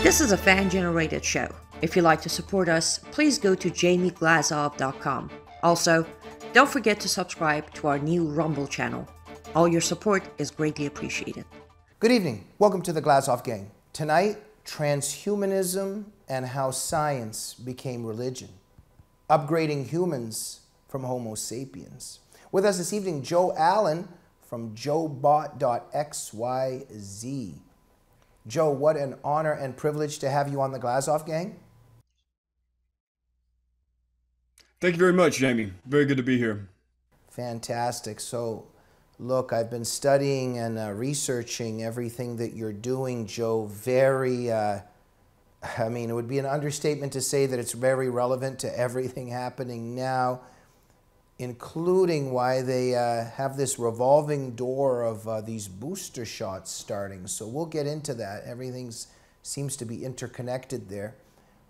This is a fan-generated show. If you'd like to support us, please go to joebot.xyz. Also, don't forget to subscribe to our new Rumble channel. All your support is greatly appreciated. Good evening. Welcome to the Glazov Gang. Tonight, transhumanism and how science became religion. Upgrading humans from Homo sapiens. With us this evening, Joe Allen from joebot.xyz. Joe, what an honor and privilege to have you on the Glazov Gang. Thank you very much, Jamie. Very good to be here. Fantastic. So, look, I've been studying and researching everything that you're doing, Joe. It would be an understatement to say that it's very relevant to everything happening now, including why they have this revolving door of these booster shots starting. So we'll get into that. Everything seems to be interconnected there.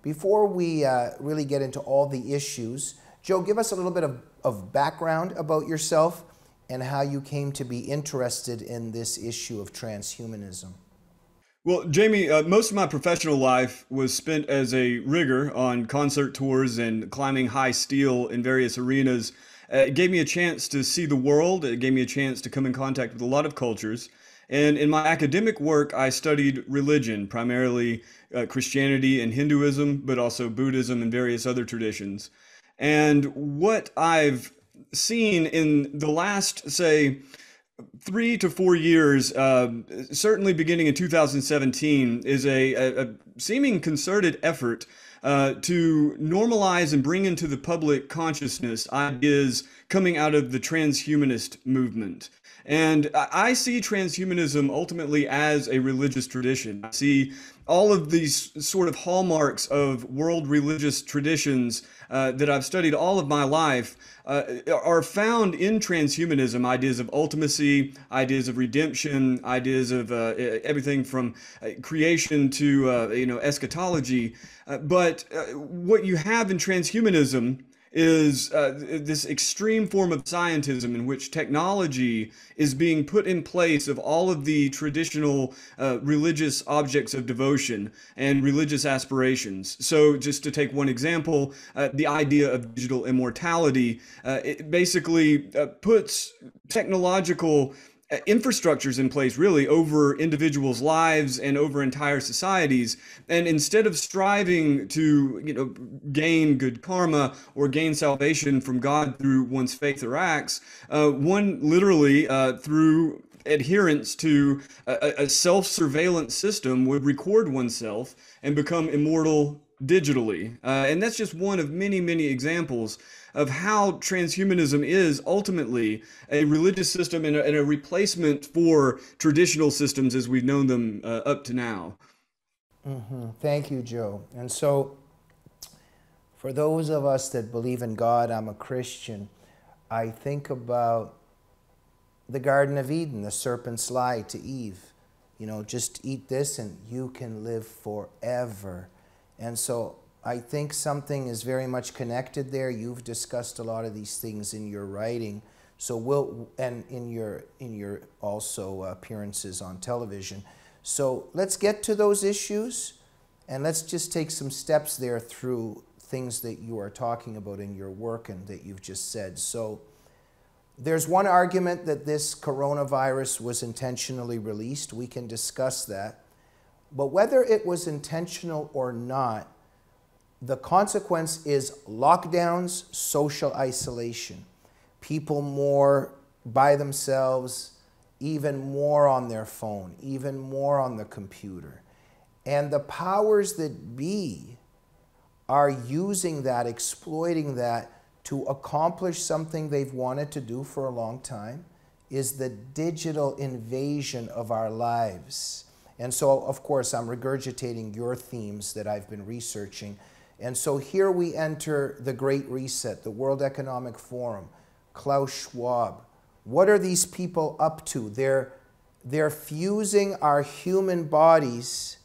Before we really get into all the issues, Joe, give us a little bit of background about yourself and how you came to be interested in this issue of transhumanism. Well, Jamie, most of my professional life was spent as a rigger on concert tours and climbing high steel in various arenas. It gave me a chance to see the world. It gave me a chance to come in contact with a lot of cultures. And in my academic work, I studied religion, primarily Christianity and Hinduism, but also Buddhism and various other traditions. And what I've seen in the last, say, 3 to 4 years, certainly beginning in 2017, is a seeming concerted effort to normalize and bring into the public consciousness ideas coming out of the transhumanist movement. And I see transhumanism ultimately as a religious tradition. I see all of these sort of hallmarks of world religious traditions that I've studied all of my life are found in transhumanism. Ideas of ultimacy, ideas of redemption, ideas of everything from creation to eschatology. But what you have in transhumanism is this extreme form of scientism in which technology is being put in place of all of the traditional religious objects of devotion and religious aspirations. So just to take one example, the idea of digital immortality, it basically puts technological infrastructures in place really over individuals' lives and over entire societies. And instead of striving to, gain good karma or gain salvation from God through one's faith or acts, one literally through adherence to a self-surveillance system would record oneself and become immortal digitally. And that's just one of many, many examples of how transhumanism is ultimately a religious system and a replacement for traditional systems as we've known them up to now. Thank you, Joe. And so, for those of us that believe in God, I'm a Christian, I think about the Garden of Eden, the serpent's lie to Eve. Just eat this and you can live forever. And so I think something is very much connected there. You've discussed a lot of these things in your writing, and in your also appearances on television. So let's get to those issues, and let's just take some steps there through things that you are talking about in your work and that you've just said. So there's one argument that this coronavirus was intentionally released. We can discuss that. But whether it was intentional or not, the consequence is lockdowns, social isolation, people more by themselves, even more on their phone, even more on the computer. And the powers that be are using that, exploiting that to accomplish something they've wanted to do for a long time, is the digital invasion of our lives. And so, of course, I'm regurgitating your themes that I've been researching. And so here we enter the Great Reset, the World Economic Forum, Klaus Schwab. What are these people up to? They're fusing our human bodies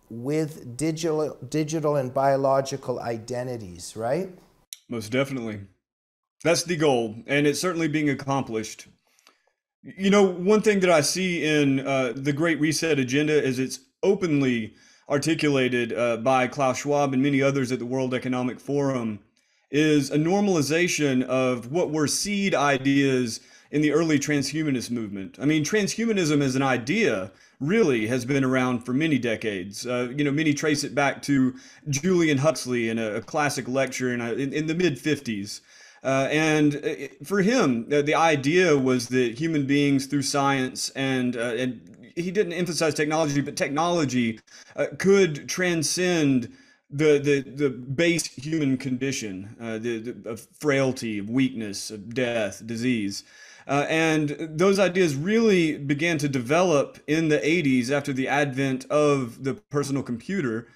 with digital and biological identities, right? Most definitely. That's the goal, and it's certainly being accomplished. One thing that I see in the Great Reset agenda is it's openly articulated by Klaus Schwab and many others at the World Economic Forum is a normalization of what were seed ideas in the early transhumanist movement. I mean, transhumanism as an idea really has been around for many decades. Many trace it back to Julian Huxley in a classic lecture in the mid 50s. For him, the idea was that human beings, through science and he didn't emphasize technology, but technology could transcend the base human condition, of frailty, of weakness, of death, disease. And those ideas really began to develop in the 80s after the advent of the personal computer.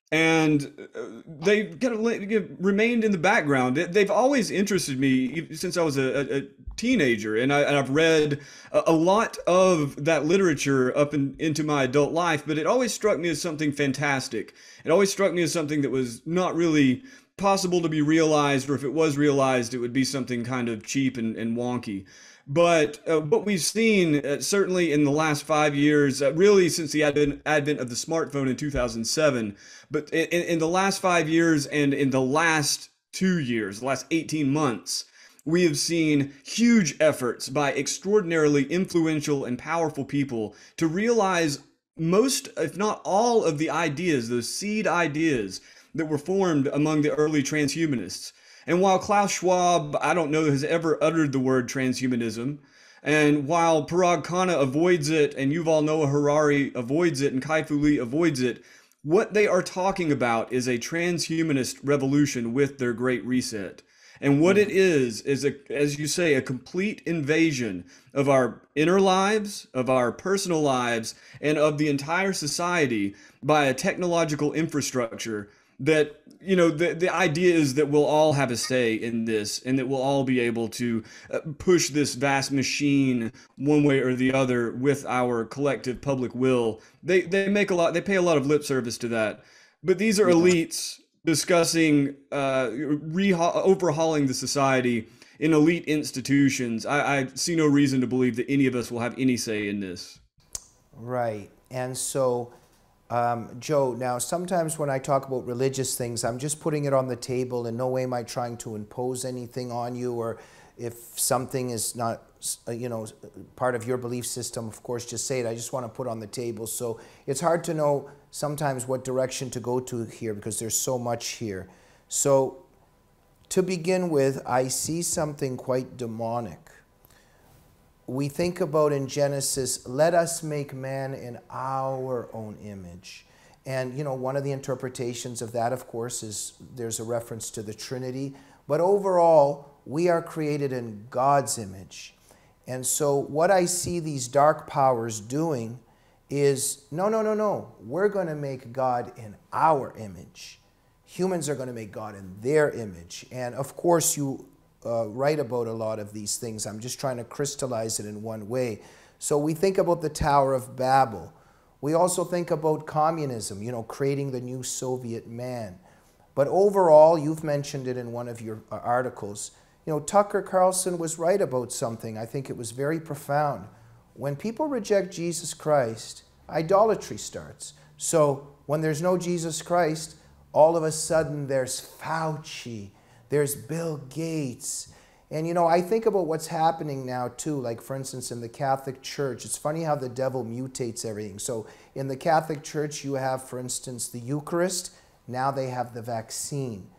And they kind of remained in the background. They've always interested me since I was a teenager, and I've read a lot of that literature into my adult life, but it always struck me as something fantastic. It always struck me as something that was not really possible to be realized, or if it was realized, it would be something kind of cheap and wonky. But what we've seen, certainly in the last 5 years, really since the advent of the smartphone in 2007, but in the last 5 years and in the last 2 years, the last 18 months, we have seen huge efforts by extraordinarily influential and powerful people to realize most, if not all, of the ideas, those seed ideas that were formed among the early transhumanists. And while Klaus Schwab, I don't know, has ever uttered the word transhumanism, and while Parag Khanna avoids it, and Yuval Noah Harari avoids it, and Kai-Fu Lee avoids it, what they are talking about is a transhumanist revolution with their Great Reset. And what it is as you say, a complete invasion of our inner lives, of our personal lives, and of the entire society by a technological infrastructure that, the idea is that we'll all have a say in this, and that we'll all be able to push this vast machine one way or the other with our collective public will. They pay a lot of lip service to that. But these are elites discussing overhauling the society in elite institutions. I see no reason to believe that any of us will have any say in this. Right. And so, Joe, now sometimes when I talk about religious things, I'm just putting it on the table. In no way am I trying to impose anything on you, or if something is not, part of your belief system, of course, just say it. I just want to put on the table. So it's hard to know sometimes what direction to go to here because there's so much here. So to begin with, I see something quite demonic. We think about in Genesis, let us make man in our own image. And, one of the interpretations of that, of course, is there's a reference to the Trinity. But overall, we are created in God's image. And so what I see these dark powers doing is, no. We're going to make God in our image. Humans are going to make God in their image. And of course, you write about a lot of these things. I'm just trying to crystallize it in one way. So we think about the Tower of Babel. We also think about communism, creating the new Soviet man. But overall, you've mentioned it in one of your articles, Tucker Carlson was right about something. I think it was very profound. When people reject Jesus Christ, idolatry starts. So when there's no Jesus Christ, all of a sudden there's Fauci, there's Bill Gates. And I think about what's happening now too, like for instance in the Catholic Church. It's funny how the devil mutates everything. So in the Catholic Church you have, for instance, the Eucharist. Now they have the vaccine.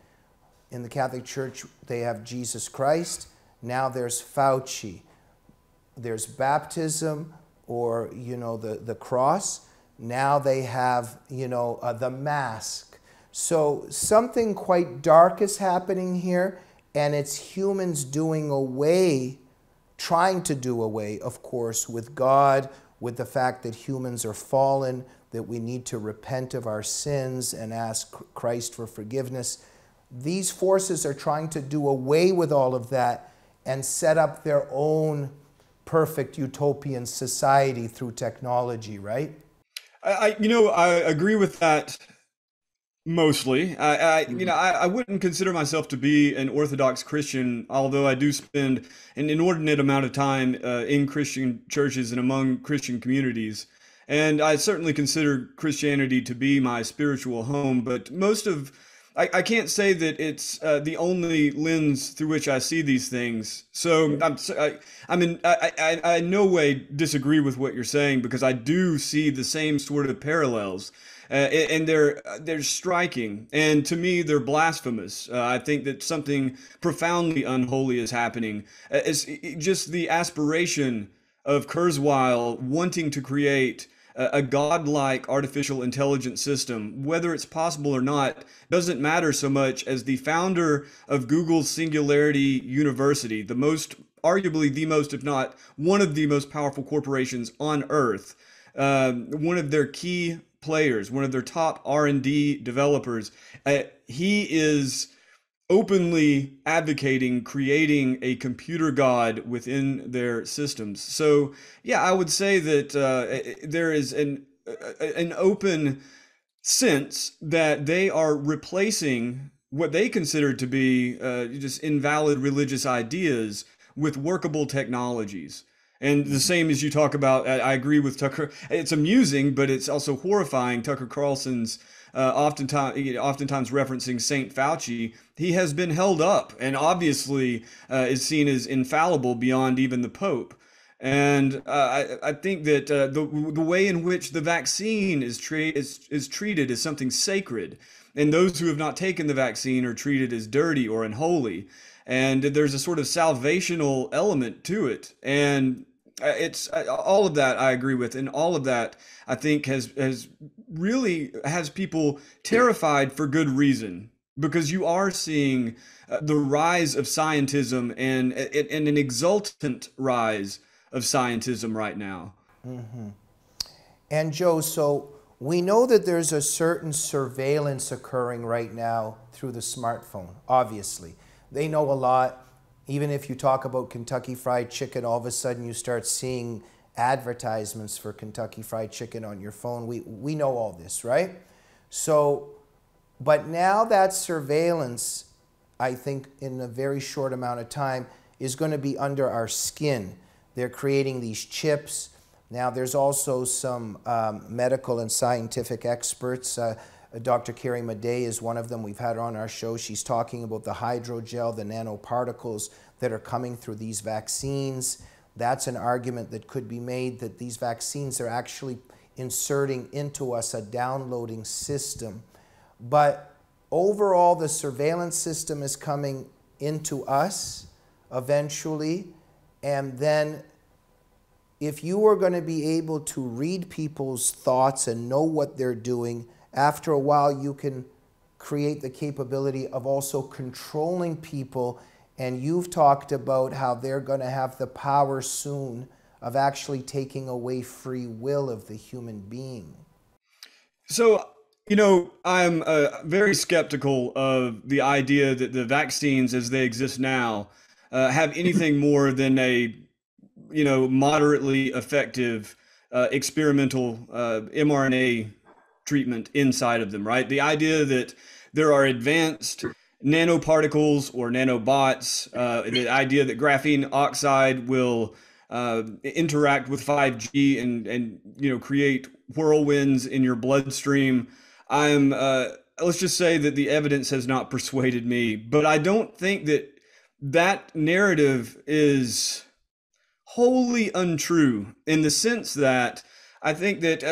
In the Catholic Church they have Jesus Christ. Now there's Fauci. There's baptism, or the cross. Now they have the mask. So something quite dark is happening here, and it's humans trying to do away, of course, with God, with the fact that humans are fallen, that we need to repent of our sins and ask Christ for forgiveness. These forces are trying to do away with all of that and set up their own perfect utopian society through technology, right? I agree with that. Mostly. I wouldn't consider myself to be an Orthodox Christian, although I do spend an inordinate amount of time in Christian churches and among Christian communities. And I certainly consider Christianity to be my spiritual home, but I can't say that it's the only lens through which I see these things. So I in no way disagree with what you're saying, because I do see the same sort of parallels. And they're striking, and to me they're blasphemous. I think that something profoundly unholy is happening. It's just the aspiration of Kurzweil wanting to create a godlike artificial intelligence system, whether it's possible or not, doesn't matter so much as the founder of Google's Singularity University, arguably the most, if not one of the most powerful corporations on earth, one of their key players, one of their top R&D developers, he is openly advocating creating a computer god within their systems. So yeah, I would say that there is an open sense that they are replacing what they consider to be just invalid religious ideas with workable technologies. And the same as you talk about, I agree with Tucker. It's amusing, but it's also horrifying. Tucker Carlson's oftentimes referencing Saint Fauci. He has been held up and obviously is seen as infallible beyond even the Pope. And I think that the way in which the vaccine is treated as something sacred, and those who have not taken the vaccine are treated as dirty or unholy. And there's a sort of salvational element to it. And it's all of that I agree with, and all of that I think has really has people terrified for good reason, because you are seeing the rise of scientism and an exultant rise of scientism right now. Mm-hmm. And Joe, so we know that there's a certain surveillance occurring right now through the smartphone. Obviously, they know a lot. Even if you talk about Kentucky Fried Chicken, all of a sudden you start seeing advertisements for Kentucky Fried Chicken on your phone. We know all this, right? So, but now that surveillance, I think in a very short amount of time, is going to be under our skin. They're creating these chips. Now there's also some medical and scientific experts. Dr. Carrie Madej is one of them. We've had her on our show. She's talking about the hydrogel, the nanoparticles that are coming through these vaccines. That's an argument that could be made, that these vaccines are actually inserting into us a downloading system. But overall, the surveillance system is coming into us eventually. And then if you are going to be able to read people's thoughts and know what they're doing, after a while, you can create the capability of also controlling people. And you've talked about how they're going to have the power soon of actually taking away free will of the human being. So, I'm very skeptical of the idea that the vaccines as they exist now have anything more than a, moderately effective experimental mRNA treatment inside of them, right? The idea that there are advanced nanoparticles or nanobots, the idea that graphene oxide will interact with 5G and create whirlwinds in your bloodstream. Let's just say that the evidence has not persuaded me, but I don't think that narrative is wholly untrue, in the sense that I think that,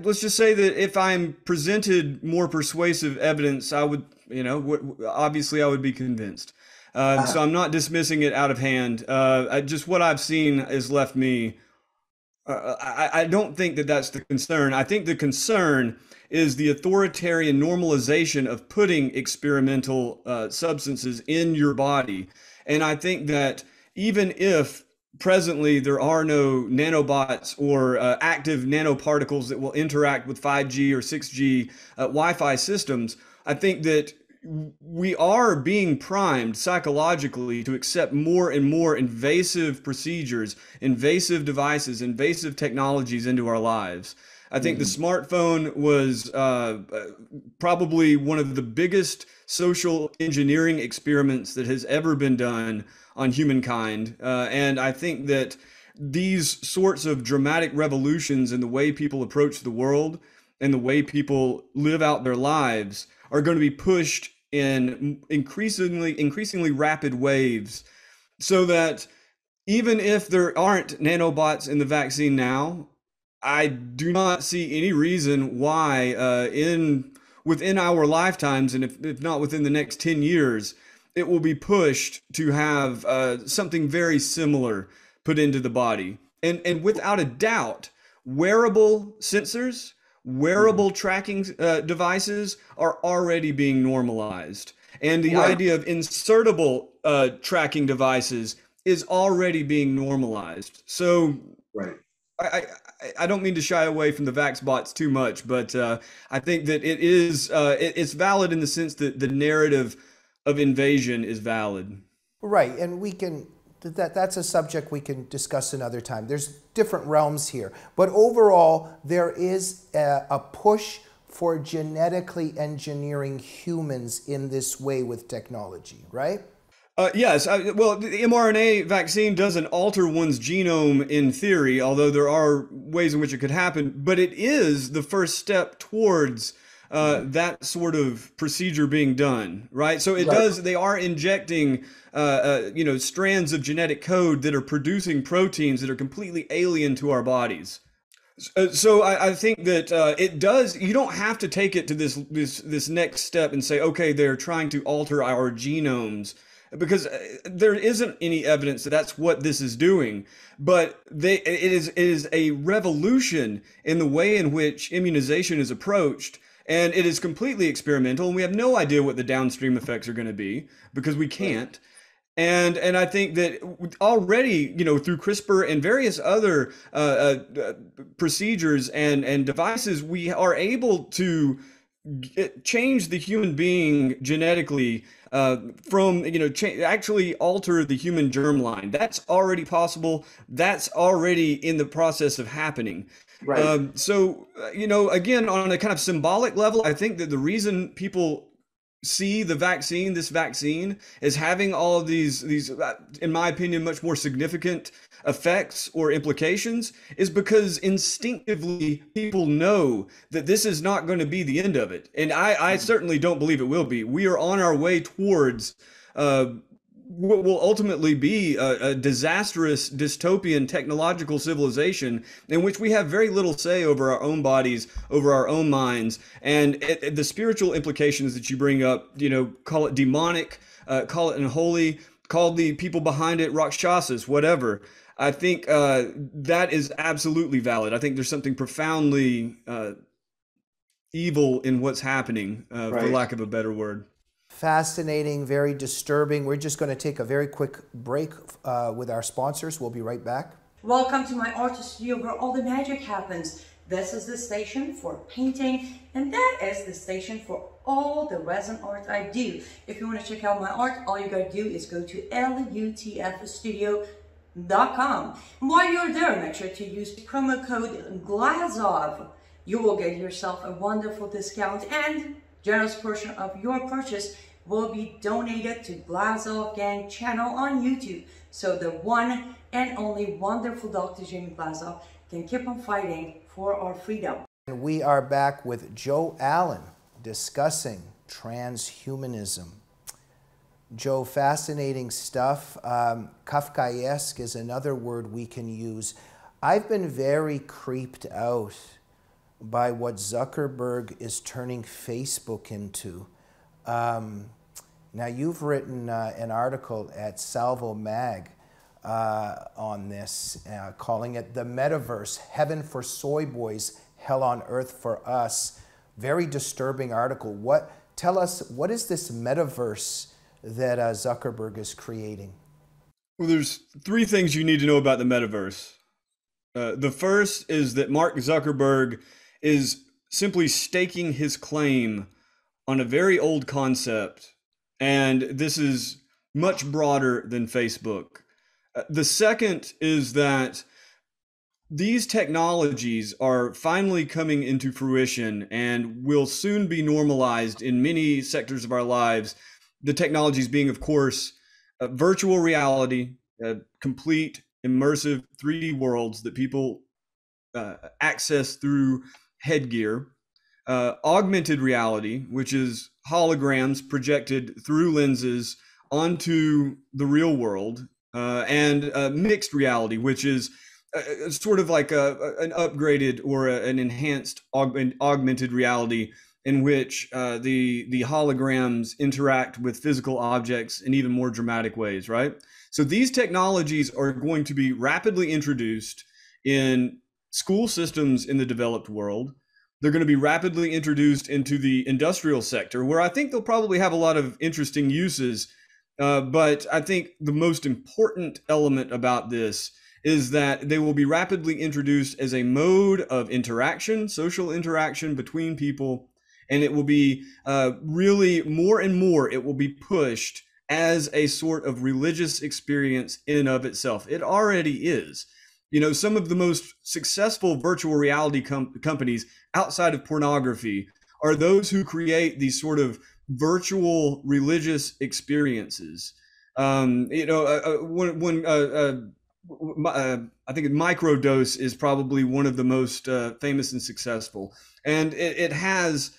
let's just say that if I'm presented more persuasive evidence, I would, obviously I would be convinced. So I'm not dismissing it out of hand. Just what I've seen has left me. I don't think that that's the concern. I think the concern is the authoritarian normalization of putting experimental substances in your body. And I think that even if presently there are no nanobots or active nanoparticles that will interact with 5G or 6G Wi-Fi systems, I think that we are being primed psychologically to accept more and more invasive procedures, invasive devices, invasive technologies into our lives. I think the smartphone was probably one of the biggest social engineering experiments that has ever been done on humankind. And I think that these sorts of dramatic revolutions in the way people approach the world and the way people live out their lives are going to be pushed in increasingly rapid waves, so that even if there aren't nanobots in the vaccine now, I do not see any reason why in within our lifetimes, and if not within the next 10 years, it will be pushed to have something very similar put into the body. And without a doubt, wearable sensors, wearable tracking devices are already being normalized. And the Right. idea of insertable tracking devices is already being normalized. So Right. I don't mean to shy away from the vax bots too much, but I think that it's valid in the sense that the narrative of invasion is valid. Right, and we can that's a subject we can discuss another time. There's different realms here, but overall there is a push for genetically engineering humans in this way with technology, right? Yes, well, the mRNA vaccine doesn't alter one's genome in theory, although there are ways in which it could happen, but it is the first step towards that sort of procedure being done, right? So it Right. does, they are injecting, strands of genetic code that are producing proteins that are completely alien to our bodies. So I think that it does. You don't have to take it to this next step and say, okay, they're trying to alter our genomes, because there isn't any evidence that that's what this is doing. But it is a revolution in the way in which immunization is approached, and it is completely experimental, and we have no idea what the downstream effects are going to be because we can't. And I think that already, through CRISPR and various other procedures and devices, we are able to change the human being genetically from, actually alter the human germline. That's already possible. That's already in the process of happening. Right. Again, on a kind of symbolic level, I think that the reason people see this vaccine is having all of these in my opinion much more significant effects or implications, is because instinctively people know that this is not going to be the end of it, and I certainly don't believe it will be. We are on our way towards what will ultimately be a disastrous dystopian technological civilization in which we have very little say over our own bodies, over our own minds. And the spiritual implications that you bring up, call it demonic, call it unholy, call the people behind it Rakshasas, whatever. I think that is absolutely valid. I think there's something profoundly evil in what's happening, for Right. lack of a better word. Fascinating, very disturbing. We're just going to take a very quick break with our sponsors. We'll be right back. Welcome to my artist studio where all the magic happens. This is the station for painting, and that is the station for all the resin art I do. If you want to check out my art, all you gotta do is go to lutfstudio.com. While you're there, make sure to use promo code GLAZOV. You will get yourself a wonderful discount, and generous portion of your purchase will be donated to Glazov Gang channel on YouTube, so the one and only wonderful Dr. Jamie Glazov can keep on fighting for our freedom. And we are back with Joe Allen discussing transhumanism. Joe, fascinating stuff. Kafkaesque is another word we can use. I've been very creeped out by what Zuckerberg is turning Facebook into. Now, you've written an article at Salvo Mag on this, calling it The Metaverse, Heaven for Soy Boys, Hell on Earth for Us. Very disturbing article. Tell us, what is this metaverse that Zuckerberg is creating? Well, there's three things you need to know about the metaverse. The first is that Mark Zuckerberg is simply staking his claim on a very old concept, and this is much broader than Facebook. The second is that these technologies are finally coming into fruition and will soon be normalized in many sectors of our lives. The technologies being, of course, virtual reality, complete immersive 3D worlds that people access through headgear, augmented reality, which is holograms projected through lenses onto the real world, and mixed reality, which is sort of like an upgraded or an enhanced augmented reality in which the holograms interact with physical objects in even more dramatic ways, right? So these technologies are going to be rapidly introduced in school systems in the developed world. They're going to be rapidly introduced into the industrial sector, where I think they'll probably have a lot of interesting uses. But I think the most important element about this is that they will be rapidly introduced as a mode of interaction, social interaction between people. And it will be really more and more, it will be pushed as a sort of religious experience in and of itself. It already is. You know, some of the most successful virtual reality companies outside of pornography are those who create these sort of virtual religious experiences. You know, I think Microdose is probably one of the most famous and successful, and it has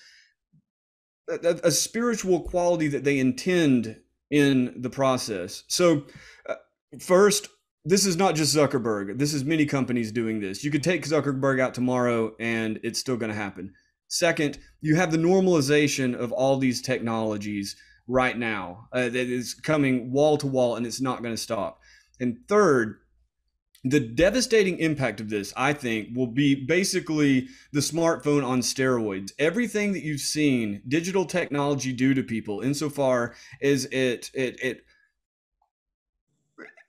a spiritual quality that they intend in the process. So, first, this is not just Zuckerberg. This is many companies doing this. You could take Zuckerberg out tomorrow and it's still going to happen. Second, you have the normalization of all these technologies right now that is coming wall to wall, and it's not going to stop. And third, the devastating impact of this, I think, will be basically the smartphone on steroids. Everything that you've seen digital technology do to people, insofar as it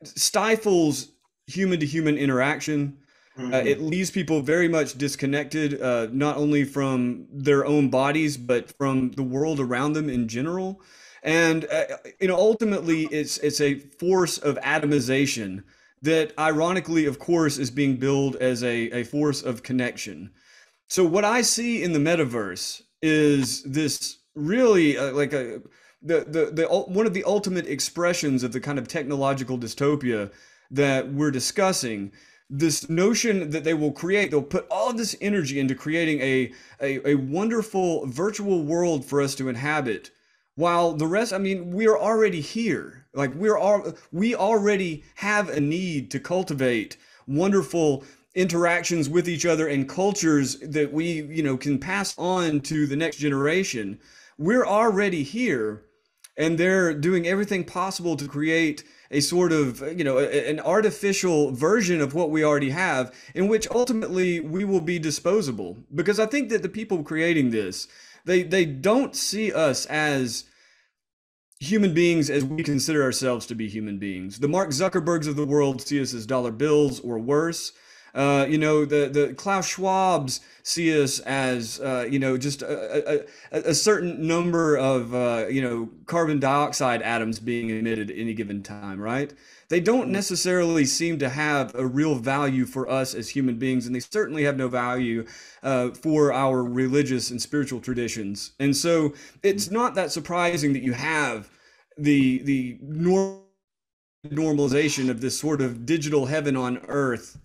stifles human to human interaction. It leaves people very much disconnected, not only from their own bodies, but from the world around them in general. And you know, ultimately, it's a force of atomization that, ironically, of course, is being billed as a force of connection. So what I see in the metaverse is this really like one of the ultimate expressions of the kind of technological dystopia that we're discussing. This notion that they'll put all of this energy into creating a wonderful virtual world for us to inhabit, while the rest, I mean, we are already here. Like we already have a need to cultivate wonderful interactions with each other and cultures that we, you know, can pass on to the next generation. We're already here, and they're doing everything possible to create a sort of, you know, an artificial version of what we already have, in which ultimately we will be disposable. Because I think that the people creating this, they don't see us as human beings as we consider ourselves to be human beings. The Mark Zuckerbergs of the world see us as dollar bills or worse. You know, the Klaus Schwabs see us as, you know, just a certain number of, you know, carbon dioxide atoms being emitted at any given time, right? They don't necessarily seem to have a real value for us as human beings, and they certainly have no value for our religious and spiritual traditions. And so it's not that surprising that you have the normalization of this sort of digital heaven on earth.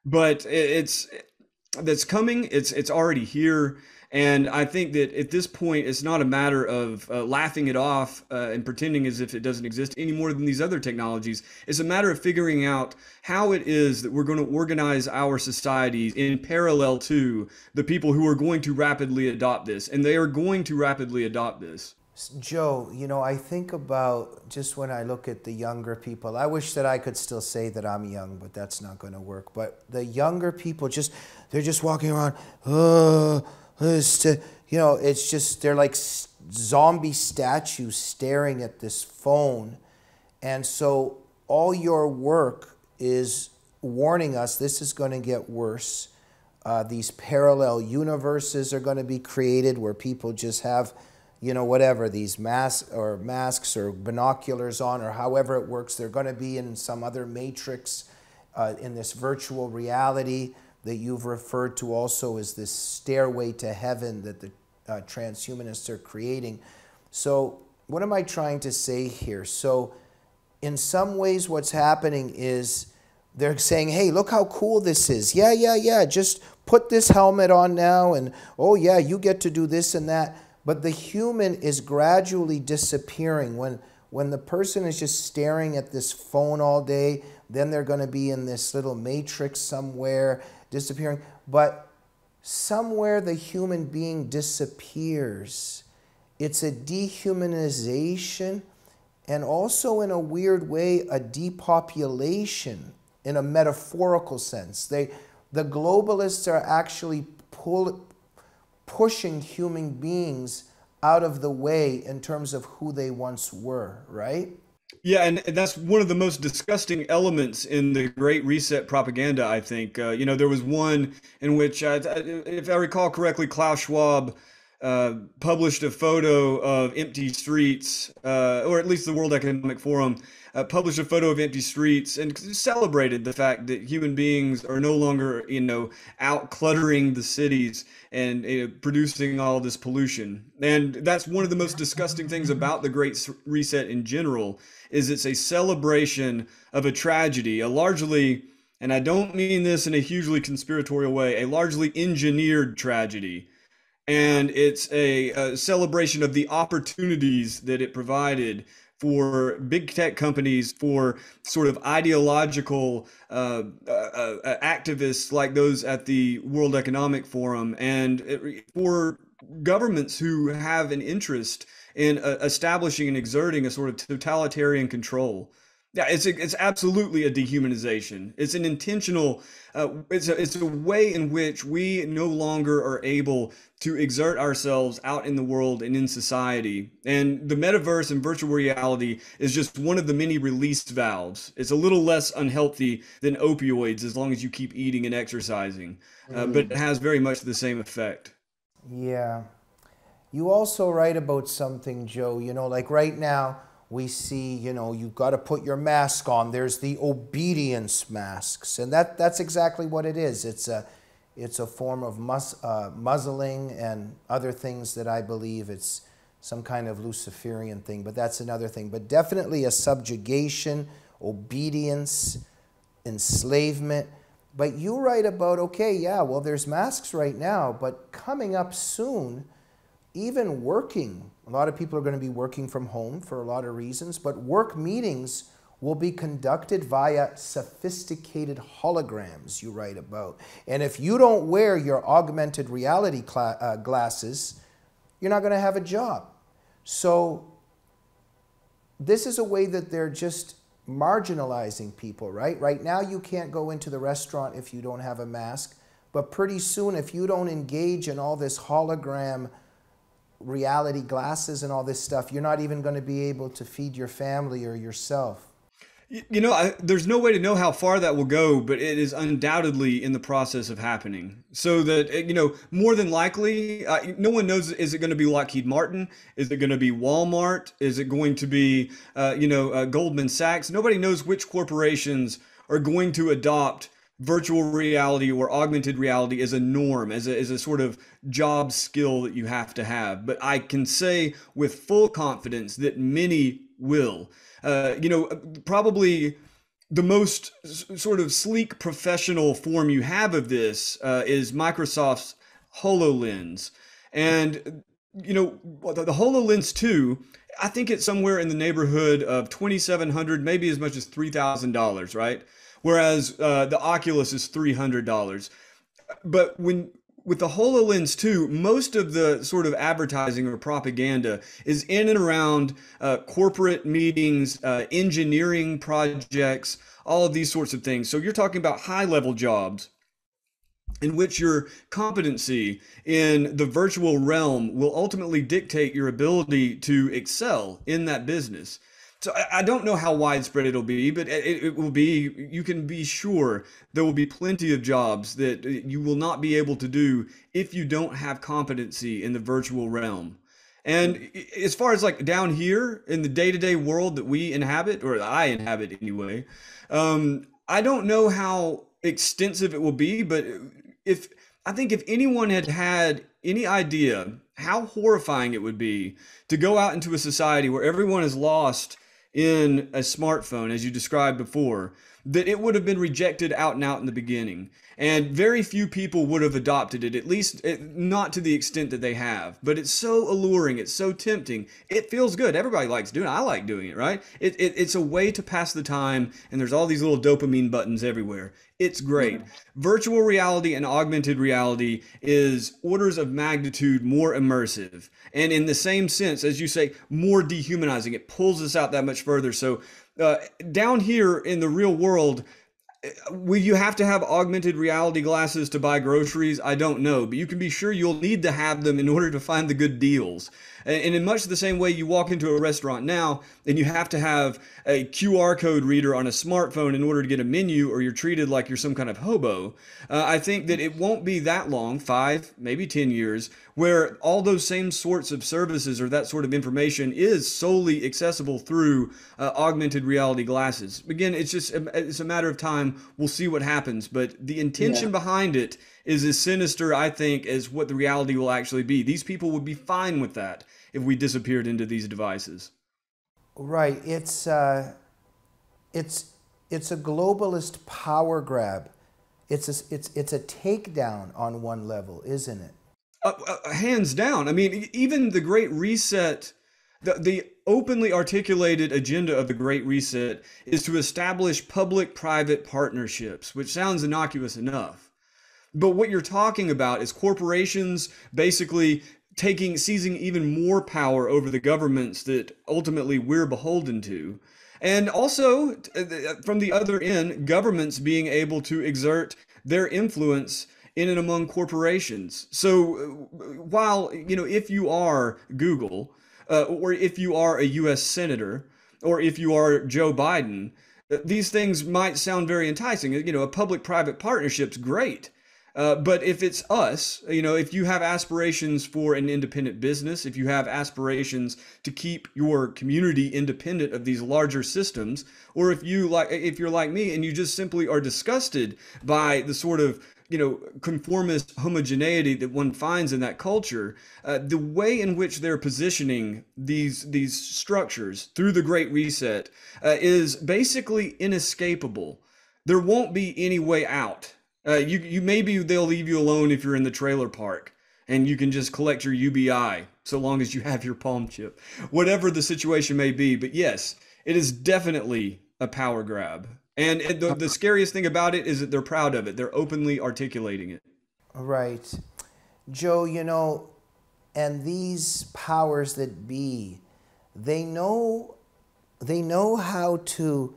But that's coming. It's already here, and I think that at this point, it's not a matter of laughing it off and pretending as if it doesn't exist any more than these other technologies. It's a matter of figuring out how it is that we're going to organize our societies in parallel to the people who are going to rapidly adopt this, and they are going to rapidly adopt this. Joe, you know, I think about just when I look at the younger people, I wish that I could still say that I'm young, but that's not going to work. But the younger people, they're just walking around, you know, it's just, they're like zombie statues staring at this phone. And so all your work is warning us this is going to get worse. These parallel universes are going to be created where people just have, you know, whatever, these masks or binoculars on, or however it works. They're going to be in some other matrix in this virtual reality that you've referred to also as this stairway to heaven that the transhumanists are creating. So what am I trying to say here? So in some ways what's happening is They're saying, hey, look how cool this is. Yeah, yeah, yeah. Just put this helmet on now. And oh, yeah, you get to do this and that. But the human is gradually disappearing. When the person is just staring at this phone all day, then they're going to be in this little matrix somewhere, disappearing. But somewhere the human being disappears. It's a dehumanization and also, in a weird way, a depopulation in a metaphorical sense. The globalists are actually pushing human beings out of the way in terms of who they once were, right? Yeah, and that's one of the most disgusting elements in the Great Reset propaganda, I think. There was one in which, if I recall correctly, Klaus Schwab published a photo of empty streets, or at least the World Economic Forum published a photo of empty streets and celebrated the fact that human beings are no longer, out cluttering the cities and producing all this pollution. And that's one of the most disgusting things about the Great Reset in general, is it's a celebration of a tragedy, a largely, and I don't mean this in a hugely conspiratorial way, a largely engineered tragedy. And it's a celebration of the opportunities that it provided for big tech companies, for sort of ideological activists like those at the World Economic Forum, and for governments who have an interest in establishing and exerting a sort of totalitarian control. Yeah, it's absolutely a dehumanization. It's an intentional. It's a way in which we no longer are able to exert ourselves out in the world and in society. And the metaverse and virtual reality is just one of the many release valves. It's a little less unhealthy than opioids as long as you keep eating and exercising, but it has very much the same effect. Yeah. You also write about something, Joe, like right now, we see, you've got to put your mask on. There's the obedience masks, and that's exactly what it is. It's a form of muzzling and other things that I believe it's some kind of Luciferian thing, but that's another thing. But definitely a subjugation, obedience, enslavement. But you write about, okay, yeah, well, there's masks right now, but coming up soon, even working, a lot of people are going to be working from home for a lot of reasons, but work meetings will be conducted via sophisticated holograms, you write about. And if you don't wear your augmented reality glasses, you're not going to have a job. So this is a way that they're just marginalizing people, right? Right now you can't go into the restaurant if you don't have a mask, but pretty soon if you don't engage in all this hologram reality glasses and all this stuff, you're not even going to be able to feed your family or yourself. There's no way to know how far that will go, but it is undoubtedly in the process of happening. So that, more than likely, no one knows, is it going to be Lockheed Martin? Is it going to be Walmart? Is it going to be, Goldman Sachs? Nobody knows which corporations are going to adopt virtual reality or augmented reality as a norm, as a sort of job skill that you have to have. But I can say with full confidence that many will. Probably the most sort of sleek professional form you have of this is Microsoft's HoloLens. And, the HoloLens 2, I think it's somewhere in the neighborhood of $2,700, maybe as much as $3,000, right? Whereas the Oculus is $300. But with the HoloLens 2, most of the sort of advertising or propaganda is in and around corporate meetings, engineering projects, all of these sorts of things. So you're talking about high-level jobs in which your competency in the virtual realm will ultimately dictate your ability to excel in that business. So I don't know how widespread it'll be, but it will be, you can be sure there will be plenty of jobs that you will not be able to do if you don't have competency in the virtual realm. And as far as like down here in the day-to-day world that we inhabit, or I inhabit anyway, I don't know how extensive it will be, but I think if anyone had had any idea how horrifying it would be to go out into a society where everyone is lost in a smartphone, as you described before, that it would have been rejected out and out in the beginning. And very few people would have adopted it, at least not to the extent that they have. But it's so alluring, it's so tempting. It feels good. Everybody likes doing it. I like doing it, right? It's a way to pass the time, and there's all these little dopamine buttons everywhere. It's great. Virtual reality and augmented reality is orders of magnitude more immersive. And in the same sense, as you say, more dehumanizing. It pulls us out that much further. So down here in the real world, will you have to have augmented reality glasses to buy groceries? I don't know, but you can be sure you'll need to have them in order to find the good deals. And in much the same way, you walk into a restaurant now and you have to have a QR code reader on a smartphone in order to get a menu, or you're treated like you're some kind of hobo. I think that it won't be that long, 5, maybe 10 years, where all those same sorts of services or that sort of information is solely accessible through augmented reality glasses. Again, it's a matter of time. We'll see what happens, but the intention behind it is as sinister, I think, as what the reality will actually be. These people would be fine with that if we disappeared into these devices. Right. It's a globalist power grab. It's a takedown on one level, isn't it? Hands down. I mean, even the Great Reset, the openly articulated agenda of the Great Reset is to establish public-private partnerships, which sounds innocuous enough. But what you're talking about is corporations basically seizing even more power over the governments that ultimately we're beholden to. And also, from the other end, governments being able to exert their influence in and among corporations. So while, if you are Google, or if you are a US senator, or if you are Joe Biden, these things might sound very enticing. A public-private partnership's great. But if it's us, if you have aspirations for an independent business, if you have aspirations to keep your community independent of these larger systems, or if you're like me and you just simply are disgusted by the sort of conformist homogeneity that one finds in that culture, the way in which they're positioning these structures through the Great Reset is basically inescapable. There won't be any way out. Maybe they'll leave you alone if you're in the trailer park and you can just collect your UBI so long as you have your palm chip, whatever the situation may be. But yes, it is definitely a power grab. And the scariest thing about it is that they're proud of it. They're openly articulating it. Right. Joe, and these powers that be, they know how to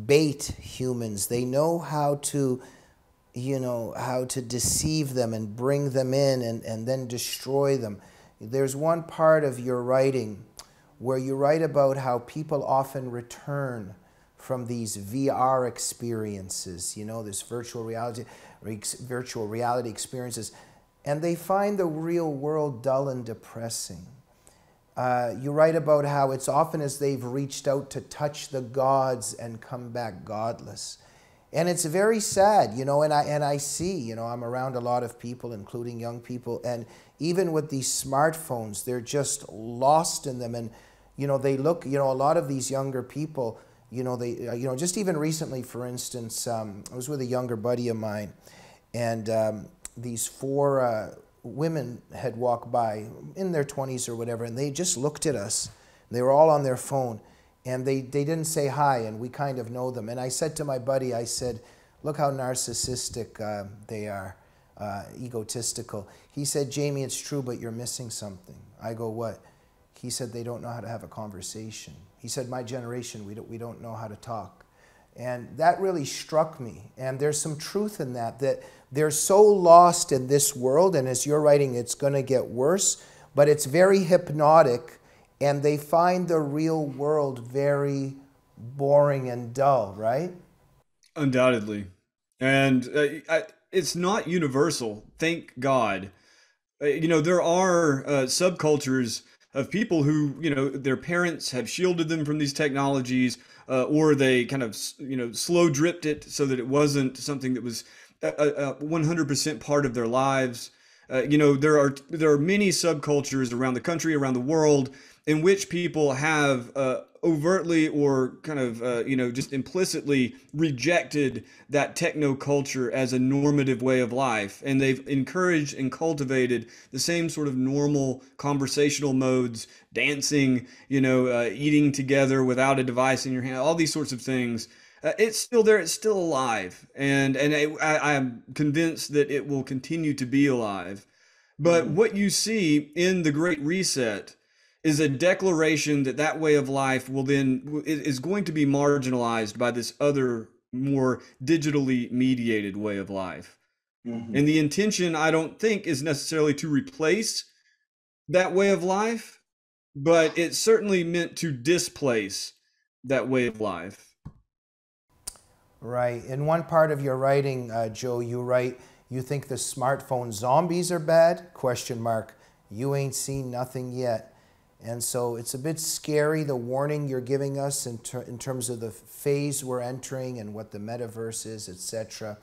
bait humans. They know how to deceive them and bring them in and then destroy them. There's one part of your writing where you write about how people often return from these VR experiences, this virtual reality experiences, and they find the real world dull and depressing. You write about how it's often as they've reached out to touch the gods and come back godless. And it's very sad, and I see, I'm around a lot of people, including young people, and even with these smartphones, they're just lost in them. And, they look, a lot of these younger people, just even recently, for instance, I was with a younger buddy of mine, and these 4 women had walked by in their 20s or whatever, and they just looked at us. They were all on their phone. And they didn't say hi, and we kind of know them. And I said to my buddy, I said, look how narcissistic they are, egotistical. He said, Jamie, it's true, but you're missing something. I go, what? He said, they don't know how to have a conversation. He said, my generation, we don't know how to talk. And that really struck me. And there's some truth in that they're so lost in this world, and as you're writing, it's going to get worse, but it's very hypnotic. And they find the real world very boring and dull, right? Undoubtedly. And it's not universal, thank God. There are subcultures of people who, their parents have shielded them from these technologies, or they kind of, slow dripped it so that it wasn't something that was 100% part of their lives. There are many subcultures around the country, around the world, in which people have overtly or kind of just implicitly rejected that techno culture as a normative way of life, and they've encouraged and cultivated the same sort of normal conversational modes, dancing, eating together without a device in your hand, all these sorts of things. It's still there. It's still alive, and I'm convinced that it will continue to be alive. But what you see in the Great Reset is a declaration that that way of life is going to be marginalized by this other, more digitally mediated way of life. And the intention, I don't think, is necessarily to replace that way of life, but it's certainly meant to displace that way of life. Right. In one part of your writing, Joe, you write, you think the smartphone zombies are bad? Question mark. You ain't seen nothing yet. And so it's a bit scary, the warning you're giving us in terms of the phase we're entering and what the metaverse is, etc.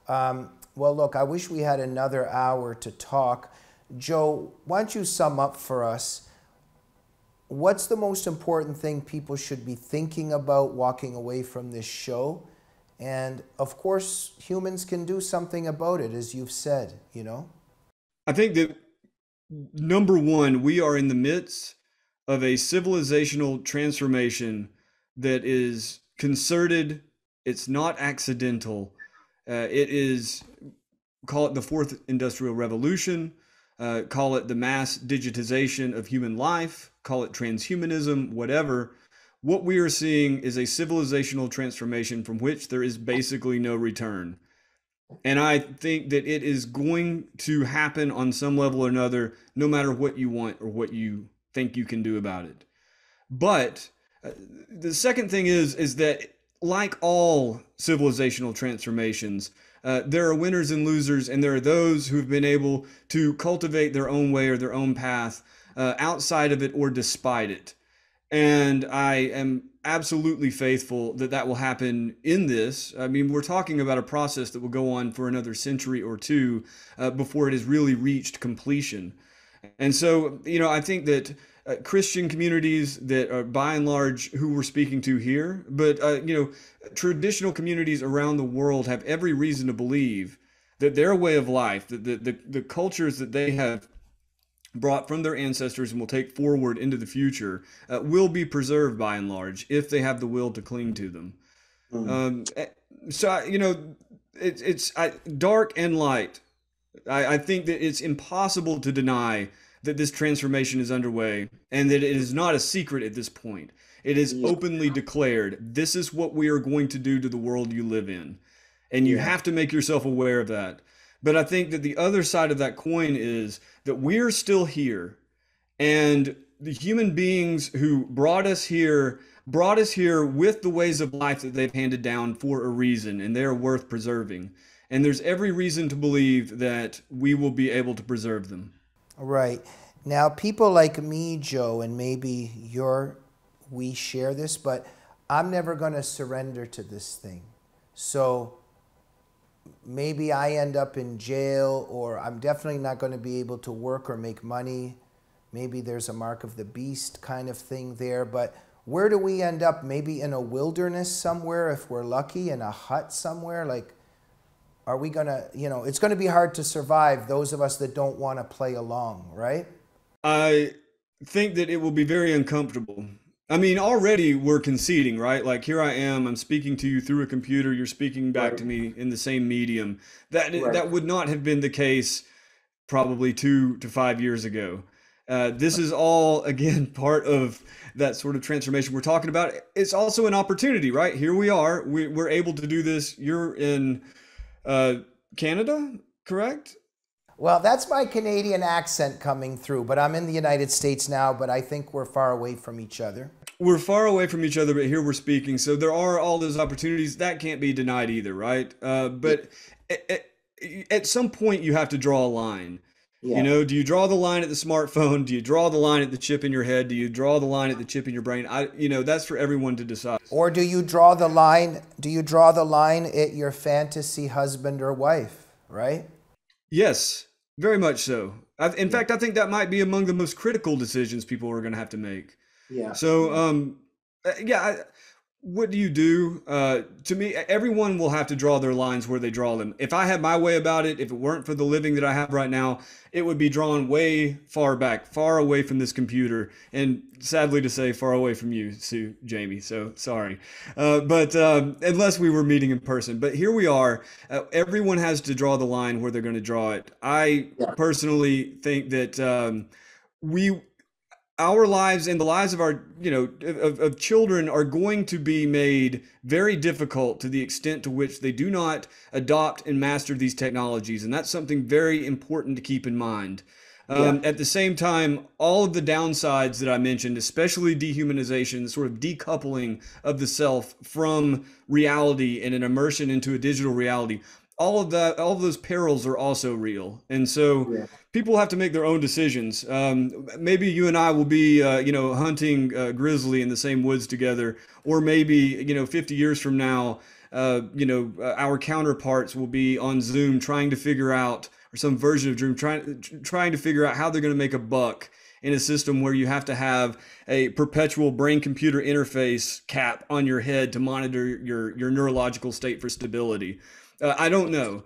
Well, look, I wish we had another hour to talk. Joe, why don't you sum up for us? What's the most important thing people should be thinking about walking away from this show? And of course, humans can do something about it, as you've said, I think that, number one, we are in the midst of a civilizational transformation that is concerted. It's not accidental. It is, call it the fourth industrial revolution, call it the mass digitization of human life, call it transhumanism, whatever. What we are seeing is a civilizational transformation from which there is basically no return. And I think that it is going to happen on some level or another, no matter what you want or what you think you can do about it. But the second thing is that, like all civilizational transformations, there are winners and losers, and there are those who've been able to cultivate their own way or their own path outside of it or despite it. And I am absolutely faithful that that will happen in this. I mean, we're talking about a process that will go on for another century or two before it has really reached completion. And so, I think that Christian communities that are by and large who we're speaking to here, but, traditional communities around the world have every reason to believe that their way of life, that the cultures that they have brought from their ancestors and will take forward into the future, will be preserved by and large if they have the will to cling to them. It's dark and light. I think that it's impossible to deny that this transformation is underway and that it is not a secret at this point. It is openly declared. This is what we are going to do to the world you live in. And you have to make yourself aware of that. But I think that the other side of that coin is that we're still here, and the human beings who brought us here with the ways of life that they've handed down for a reason, and they're worth preserving. And there's every reason to believe that we will be able to preserve them. Right. Now, people like me, Joe, and maybe we share this, but I'm never going to surrender to this thing. So maybe I end up in jail, or I'm definitely not going to be able to work or make money. Maybe there's a mark of the beast kind of thing there. But where do we end up? Maybe in a wilderness somewhere, if we're lucky, in a hut somewhere. Like, are we going to, it's going to be hard to survive, those of us that don't want to play along, right? I think that it will be very uncomfortable. I mean, already we're conceding, right? Like, here I am, I'm speaking to you through a computer, you're speaking back to me in the same medium. That would not have been the case probably 2 to 5 years ago. This is all, again, part of that sort of transformation we're talking about. It's also an opportunity, right? Here we are, we're able to do this. You're in Canada, correct? Well, that's my Canadian accent coming through, but I'm in the United States now, but I think we're far away from each other. We're far away from each other, but here we're speaking. So there are all those opportunities. That can't be denied either, right? But at some point, you have to draw a line. Yeah. Do you draw the line at the smartphone? Do you draw the line at the chip in your head? Do you draw the line at the chip in your brain? That's for everyone to decide. Or do you draw the line? Do you draw the line at your fantasy husband or wife, right? Yes. Very much so. In fact, I think that might be among the most critical decisions people are going to have to make. Yeah. So, yeah, what do you do? To me, everyone will have to draw their lines where they draw them. If I had my way about it, if it weren't for the living that I have right now, it would be drawn way far back, far away from this computer, and sadly to say, far away from you, Sue, Jamie. So sorry, but unless we were meeting in person. But here we are. Everyone has to draw the line where they're going to draw it. I Yeah. personally think that we our lives and the lives of our of children are going to be made very difficult to the extent to which they do not adopt and master these technologies, and that's something very important to keep in mind. Yeah. At the same time, all of the downsides that I mentioned, especially dehumanization, sort of decoupling of the self from reality and an immersion into a digital reality, all of those perils are also real. And so Yeah. people have to make their own decisions. Maybe you and I will be, hunting grizzly in the same woods together, or maybe, 50 years from now, our counterparts will be on Zoom trying to figure out, or some version of Zoom trying to figure out how they're going to make a buck in a system where you have to have a perpetual brain-computer interface cap on your head to monitor your neurological state for stability. I don't know.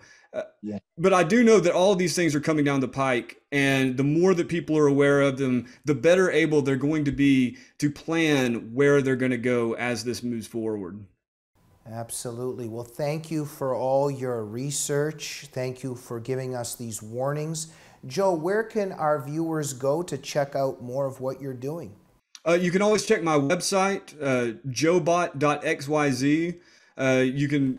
Yeah. But I do know that all of these things are coming down the pike, and the more that people are aware of them, the better able they're going to be to plan where they're going to go as this moves forward. Absolutely. Well, thank you for all your research. Thank you for giving us these warnings. Joe, where can our viewers go to check out more of what you're doing? You can always check my website, joebot.xyz. You can,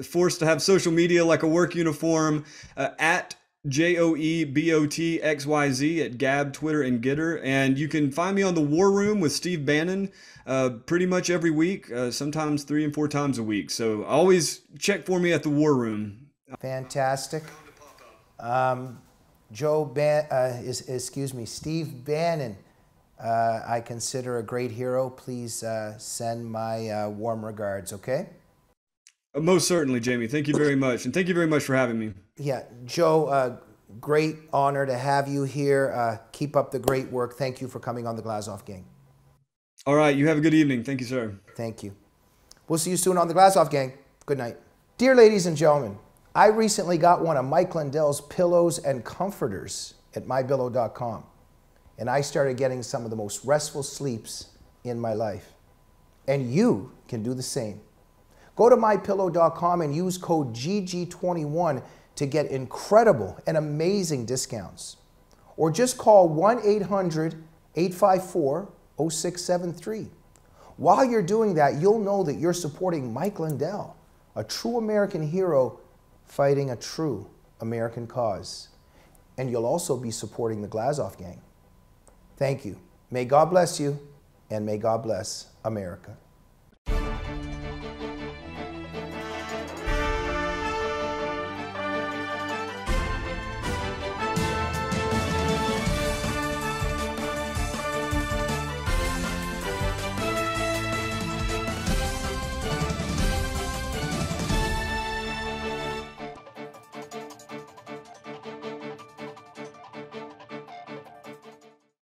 forced to have social media like a work uniform, at joebot.xyz at Gab, Twitter, and Gitter. And you can find me on the War Room with Steve Bannon pretty much every week, sometimes 3 and 4 times a week. So always check for me at the War Room. Fantastic. Steve Bannon, I consider a great hero. Please send my warm regards, okay? Most certainly, Jamie. Thank you very much. And thank you very much for having me. Yeah, Joe, great honor to have you here. Keep up the great work. Thank you for coming on the Glazov Gang. All right. You have a good evening. Thank you, sir. Thank you. We'll see you soon on the Glazov Gang. Good night. Dear ladies and gentlemen, I recently got one of Mike Lindell's pillows and comforters at mybillow.com, and I started getting some of the most restful sleeps in my life. And you can do the same. Go to mypillow.com and use code GG21 to get incredible and amazing discounts. Or just call 1-800-854-0673. While you're doing that, you'll know that you're supporting Mike Lindell, a true American hero fighting a true American cause. And you'll also be supporting the Glazov Gang. Thank you. May God bless you, and may God bless America.